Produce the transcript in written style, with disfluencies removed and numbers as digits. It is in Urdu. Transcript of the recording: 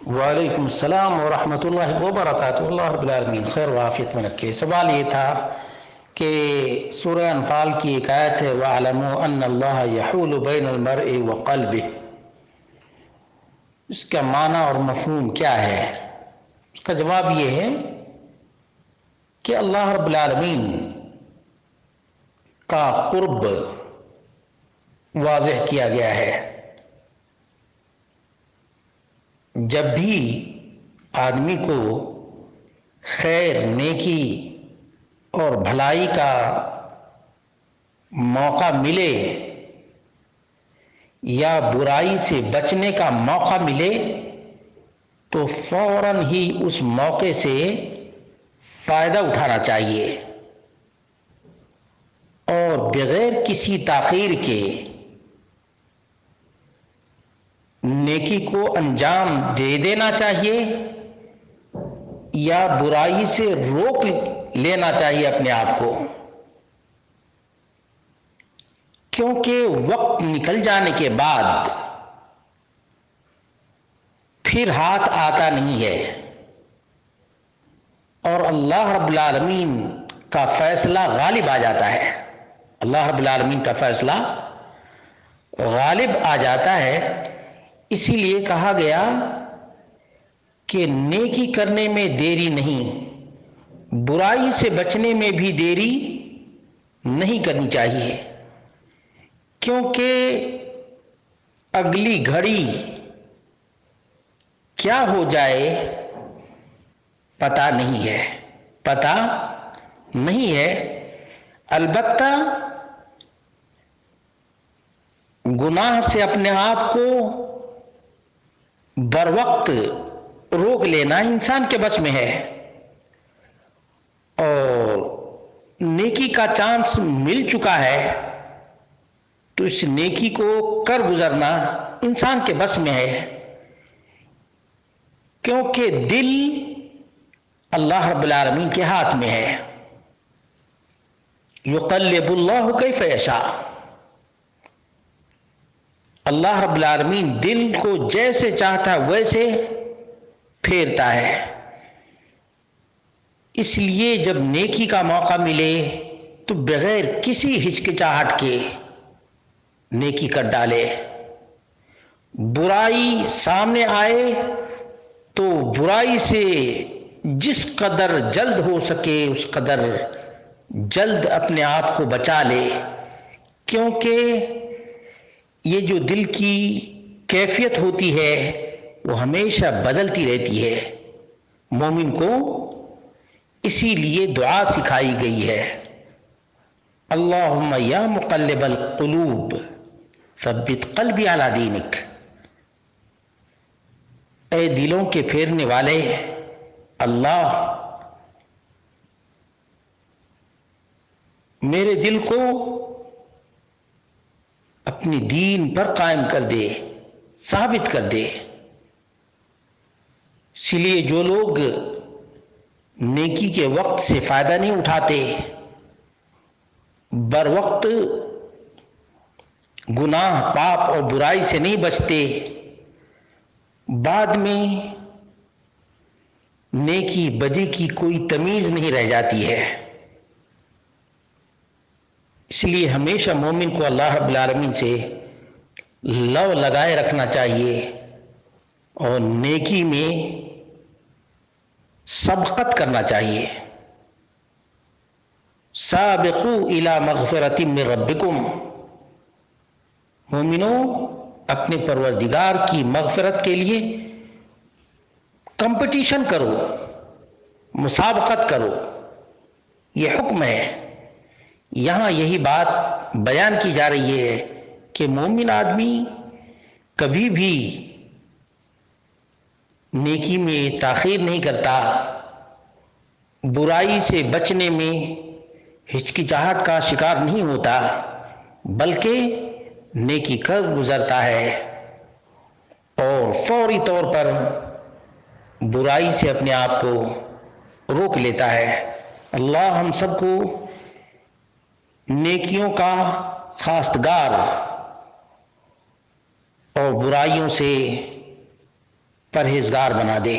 وعلیکم السلام ورحمۃ اللہ وبرکاتہ۔ اللہ رب العالمین خیر و عافیت میں رکھے۔ سوال یہ تھا کہ سورہ انفال کی ایک آیت ہے وَاعْلَمُوا أَنَّ اللَّهَ يَحُولُ بَيْنَ الْمَرْءِ وَقَلْبِهِ، اس کا معنی اور مفہوم کیا ہے؟ اس کا جواب یہ ہے کہ اللہ رب العالمین کا قرب واضح کیا گیا ہے۔ جب بھی آدمی کو خیر، نیکی اور بھلائی کا موقع ملے یا برائی سے بچنے کا موقع ملے تو فوراً ہی اس موقع سے فائدہ اٹھانا چاہیے اور بغیر کسی تاخیر کے نیکی کو انجام دے دینا چاہیے یا برائی سے روک لینا چاہیے اپنے آپ کو، کیونکہ وقت نکل جانے کے بعد پھر ہاتھ آتا نہیں ہے اور اللہ رب العالمین کا فیصلہ غالب آ جاتا ہے۔ اللہ رب العالمین کا فیصلہ غالب آ جاتا ہے۔ اسی لیے کہا گیا کہ نیکی کرنے میں دیری نہیں، برائی سے بچنے میں بھی دیری نہیں کرنی چاہیے، کیونکہ اگلی گھڑی کیا ہو جائے پتہ نہیں ہے، پتہ نہیں ہے۔ البتہ گناہ سے اپنے آپ کو بر وقت روک لینا انسان کے بس میں ہے، اور نیکی کا چانس مل چکا ہے تو اس نیکی کو کر گزرنا انسان کے بس میں ہے، کیونکہ دل اللہ رب العالمین کے ہاتھ میں ہے۔ یقلب اللہ کیف یشاء، اللہ رب العالمین دل کو جیسے چاہتا ہے ویسے پھیرتا ہے۔ اس لیے جب نیکی کا موقع ملے تو بغیر کسی ہچکچاہٹ کے نیکی کر ڈالے، برائی سامنے آئے تو برائی سے جس قدر جلد ہو سکے اس قدر جلد اپنے آپ کو بچا لے، کیونکہ یہ جو دل کی کیفیت ہوتی ہے وہ ہمیشہ بدلتی رہتی ہے۔ مومن کو اسی لیے دعا سکھائی گئی ہے، اللہم یا مقلب القلوب ثبت قلبی علی دینک، اے دلوں کے پھیرنے والے اللہ میرے دل کو اپنی دین پر قائم کر دے، ثابت کر دے۔ اسی لیے جو لوگ نیکی کے وقت سے فائدہ نہیں اٹھاتے، بر وقت گناہ، پاپ اور برائی سے نہیں بچتے، بعد میں نیکی بدی کی کوئی تمیز نہیں رہ جاتی ہے۔ اس لیے ہمیشہ مومن کو اللہ رب العالمین سے لو لگائے رکھنا چاہیے اور نیکی میں سبقت کرنا چاہیے۔ سابقوا الی مغفرۃ من ربکم، مومنوں اپنے پروردگار کی مغفرت کے لیے کمپٹیشن کرو، مسابقت کرو، یہ حکم ہے۔ یہاں یہی بات بیان کی جا رہی ہے کہ مومن آدمی کبھی بھی نیکی میں تاخیر نہیں کرتا، برائی سے بچنے میں ہچکچاہٹ کا شکار نہیں ہوتا، بلکہ نیکی کر گزرتا ہے اور فوری طور پر برائی سے اپنے آپ کو روک لیتا ہے۔ اللہ ہم سب کو نیکیوں کا خواستگار اور برائیوں سے پرہیزگار بنا دے۔